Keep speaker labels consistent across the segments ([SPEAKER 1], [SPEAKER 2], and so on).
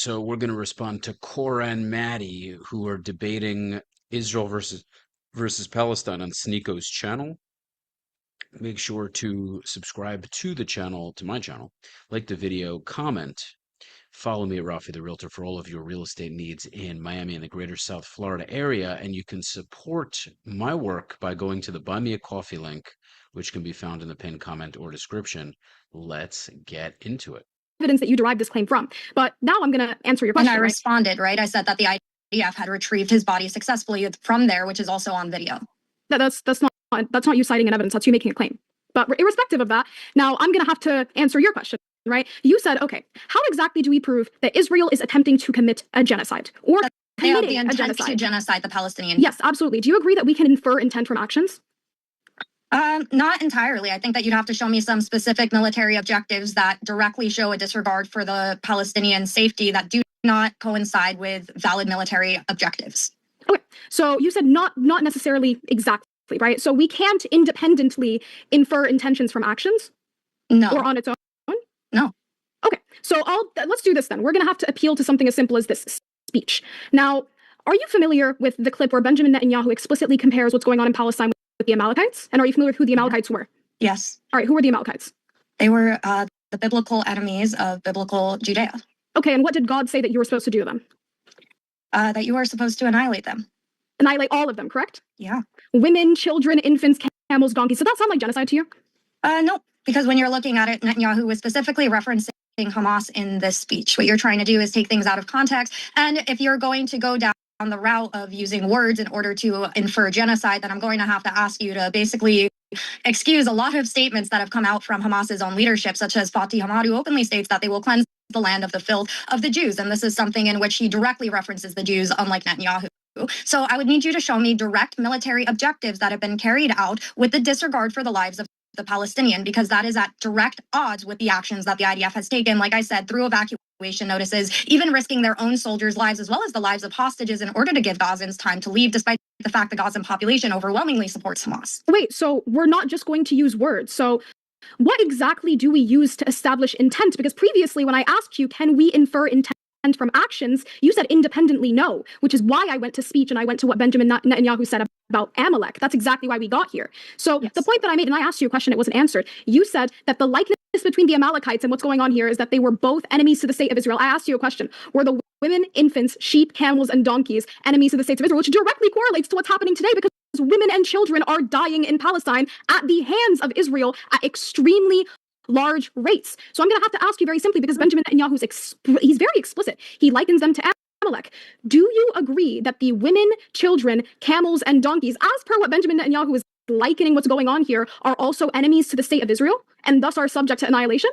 [SPEAKER 1] So we're going to respond to Korra and Maddie, who are debating Israel versus Palestine on Sneako's channel. Make sure to subscribe to the channel, to my channel, like the video, comment. Follow me at Rafi the Realtor for all of your real estate needs in Miami and the greater South Florida area. And you can support my work by going to the Buy Me a Coffee link, which can be found in the pinned comment or description. Let's get into it.
[SPEAKER 2] Evidence that you derived this claim from. But now I'm going to answer your question.
[SPEAKER 3] And I responded, right? I said that the IDF had retrieved his body successfully from there, which is also on video.
[SPEAKER 2] That's not you citing an evidence. That's you making a claim. But irrespective of that, now I'm going to have to answer your question, right? You said, okay, how exactly do we prove that Israel is attempting to commit a genocide or
[SPEAKER 3] they have the
[SPEAKER 2] committing a
[SPEAKER 3] intent
[SPEAKER 2] genocide?
[SPEAKER 3] to genocide the Palestinians?
[SPEAKER 2] Yes, absolutely. Do you agree that we can infer intent from actions?
[SPEAKER 3] Not entirely. I think that you'd have to show me some specific military objectives that directly show a disregard for the Palestinian safety that do not coincide with valid military objectives.
[SPEAKER 2] Okay, so you said not necessarily exactly, right? So we can't independently infer intentions from actions?
[SPEAKER 3] No.
[SPEAKER 2] Or on its own?
[SPEAKER 3] No.
[SPEAKER 2] Okay, so let's do this then. We're going to have to appeal to something as simple as this speech. Now, are you familiar with the clip where Benjamin Netanyahu explicitly compares what's going on in Palestine with the Amalekites? And are you familiar with who the Amalekites were?
[SPEAKER 3] Yes.
[SPEAKER 2] All right, who were the Amalekites?
[SPEAKER 3] They were the biblical enemies of biblical Judea.
[SPEAKER 2] Okay, and what did God say that you were supposed to do to them?
[SPEAKER 3] That you are supposed to annihilate them.
[SPEAKER 2] Annihilate all of them, correct?
[SPEAKER 3] Yeah.
[SPEAKER 2] Women, children, infants, camels, donkeys. Does that sound like genocide to you?
[SPEAKER 3] No, because when you're looking at it, Netanyahu was specifically referencing Hamas in this speech. What you're trying to do is take things out of context. And if you're going to go down the route of using words in order to infer genocide, then I'm going to have to ask you to basically excuse a lot of statements that have come out from Hamas's own leadership, such as Fatih Hamad, who openly states that they will cleanse the land of the filth of the Jews. And this is something in which he directly references the Jews, unlike Netanyahu. So I would need you to show me direct military objectives that have been carried out with the disregard for the lives of the Palestinian, because that is at direct odds with the actions that the IDF has taken, like I said, through evacuation notices, even risking their own soldiers' lives as well as the lives of hostages in order to give Gazans time to leave, despite the fact the Gazan population overwhelmingly supports Hamas.
[SPEAKER 2] Wait, so we're not just going to use words. So what exactly do we use to establish intent? Because previously when I asked you, can we infer intent from actions, you said independently no, which is why I went to speech and I went to what Benjamin Netanyahu said about Amalek. That's exactly why we got here. So yes. The point that I made, and I asked you a question, it wasn't answered. You said that the likeness between the Amalekites and what's going on here is that they were both enemies to the state of Israel. I asked you a question. Were the women, infants, sheep, camels, and donkeys enemies of the state of Israel, which directly correlates to what's happening today because women and children are dying in Palestine at the hands of Israel at extremely large rates. So I'm going to have to ask you very simply, because Benjamin Netanyahu he's very explicit. He likens them to Amalek. Do you agree that the women, children, camels, and donkeys, as per what Benjamin Netanyahu is likening what's going on here, are also enemies to the state of Israel and thus are subject to annihilation?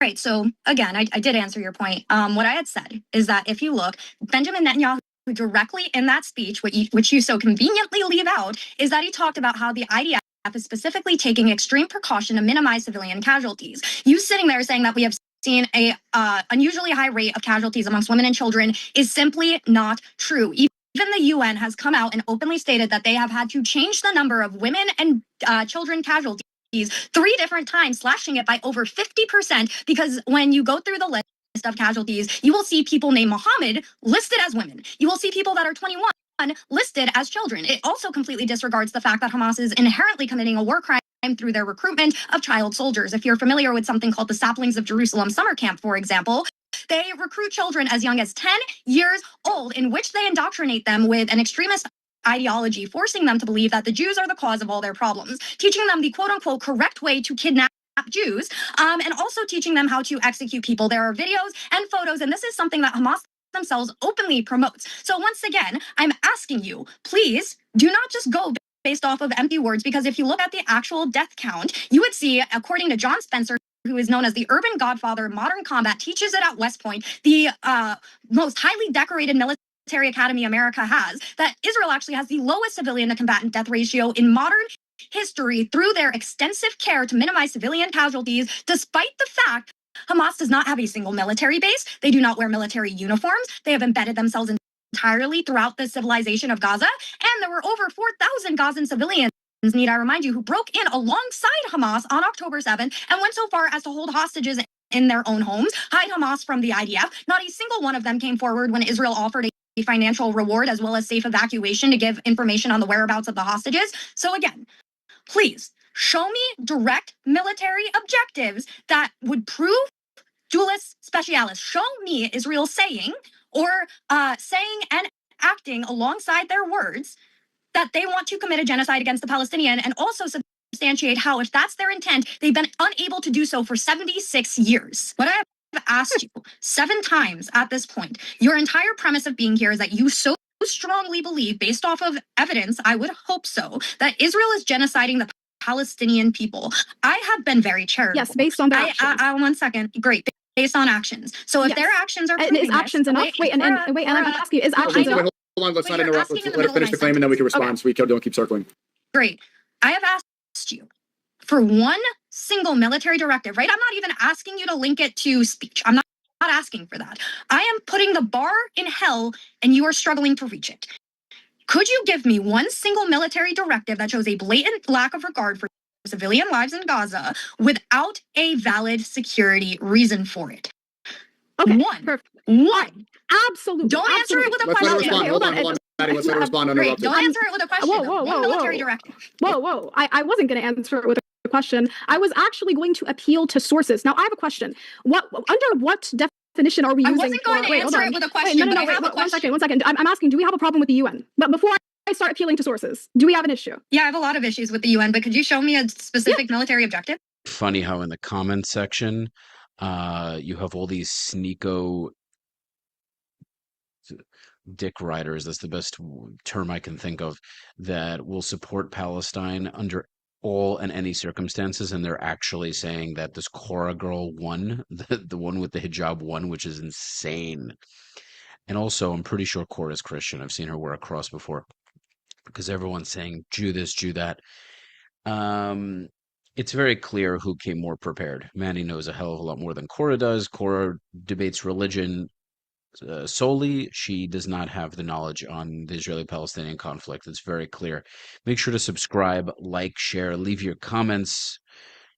[SPEAKER 3] Right. So again, I did answer your point. What I had said is that if you look, Benjamin Netanyahu directly in that speech, which you so conveniently leave out, is that he talked about how the IDF is specifically taking extreme precaution to minimize civilian casualties. You sitting there saying that we have seen a unusually high rate of casualties amongst women and children is simply not true. Even the UN has come out and openly stated that they have had to change the number of women and children casualties 3 different times, slashing it by over 50%, because when you go through the list of casualties, you will see people named Muhammad listed as women. You will see people that are 21 listed as children. It also completely disregards the fact that Hamas is inherently committing a war crime through their recruitment of child soldiers. If you're familiar with something called the Saplings of Jerusalem summer camp, for example, they recruit children as young as 10 years old, in which they indoctrinate them with an extremist ideology, forcing them to believe that the Jews are the cause of all their problems, teaching them the quote-unquote correct way to kidnap Jews, and also teaching them how to execute people. There are videos and photos, and this is something that Hamas themselves openly promotes. So once again, I'm asking you, please do not just go based off of empty words, because if you look at the actual death count, you would see, according to John Spencer, who is known as the urban godfather of modern combat, teaches it at West Point, the most highly decorated military academy America has, that Israel actually has the lowest civilian-to-combatant death ratio in modern history through their extensive care to minimize civilian casualties, despite the fact Hamas does not have a single military base. They do not wear military uniforms. They have embedded themselves entirely throughout the civilization of Gaza. And there were over 4,000 Gazan civilians, need I remind you, who broke in alongside Hamas on October 7th and went so far as to hold hostages in their own homes, hide Hamas from the IDF. Not a single one of them came forward when Israel offered a financial reward as well as safe evacuation to give information on the whereabouts of the hostages. So again, please show me direct military objectives that would prove dualis specialis. Show me Israel saying or saying and acting alongside their words that they want to commit a genocide against the Palestinian, and also substantiate how, if that's their intent, they've been unable to do so for 76 years. What I have asked you 7 times at this point, your entire premise of being here is that you so strongly believe, based off of evidence, I would hope so, that Israel is genociding the Palestinian people. I have been very charitable.
[SPEAKER 2] Yes, based on their actions.
[SPEAKER 3] 1 second. Great. Based on actions. So if their actions are proving
[SPEAKER 2] is actions
[SPEAKER 3] this,
[SPEAKER 2] enough? Wait, and I'm asking you, is actions enough?
[SPEAKER 4] Hold on, let's not interrupt. Let's let her finish the claim and then we can respond so we don't keep circling.
[SPEAKER 3] Great. I have asked you for one single military directive, right? I'm not even asking you to link it to speech. I'm not asking for that. I am putting the bar in hell and you are struggling to reach it. Could you give me one single military directive that shows a blatant lack of regard for civilian lives in Gaza without a valid security reason for it?
[SPEAKER 2] Okay,
[SPEAKER 3] One.
[SPEAKER 2] perfect.
[SPEAKER 3] One.
[SPEAKER 2] Absolutely.
[SPEAKER 3] Don't answer it with a
[SPEAKER 4] Let's
[SPEAKER 3] question.
[SPEAKER 4] let her respond.
[SPEAKER 2] Okay,
[SPEAKER 4] hold on, Maddie. Let's let her respond
[SPEAKER 3] Great.
[SPEAKER 4] uninterrupted.
[SPEAKER 3] Don't answer it with a question. One military directive.
[SPEAKER 2] Whoa. I wasn't going to answer it with a question. I was actually going to appeal to sources. Now, I have a question. Under what definition are we using?
[SPEAKER 3] I wasn't going to answer it with a question, but I have a question.
[SPEAKER 2] One second. I'm asking, do we have a problem with the UN? But before I start appealing to sources, do we have an issue?
[SPEAKER 3] Yeah, I have a lot of issues with the UN, but could you show me a specific military objective?
[SPEAKER 1] Funny how in the comments section, you have all these Sneako dick riders, that's the best term I can think of, that will support Palestine under all and any circumstances, and they're actually saying that this Korra girl won, the one with the hijab won, which is insane. And also, I'm pretty sure Korra is Christian. I've seen her wear a cross before, because everyone's saying Jew this, Jew that. It's very clear who came more prepared. Maddie knows a hell of a lot more than Korra does. Korra debates religion solely. She does not have the knowledge on the Israeli-Palestinian conflict. It's very clear. Make sure to subscribe, like, share, leave your comments.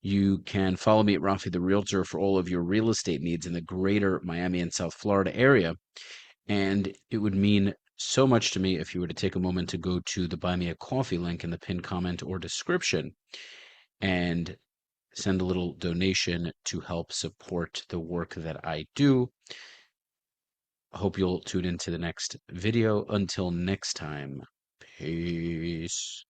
[SPEAKER 1] You can follow me at Rafi the Realtor for all of your real estate needs in the greater Miami and South Florida area. And it would mean so much to me if you were to take a moment to go to the Buy Me a Coffee link in the pinned comment or description and send a little donation to help support the work that I do. Hope you'll tune into the next video. Until next time, peace.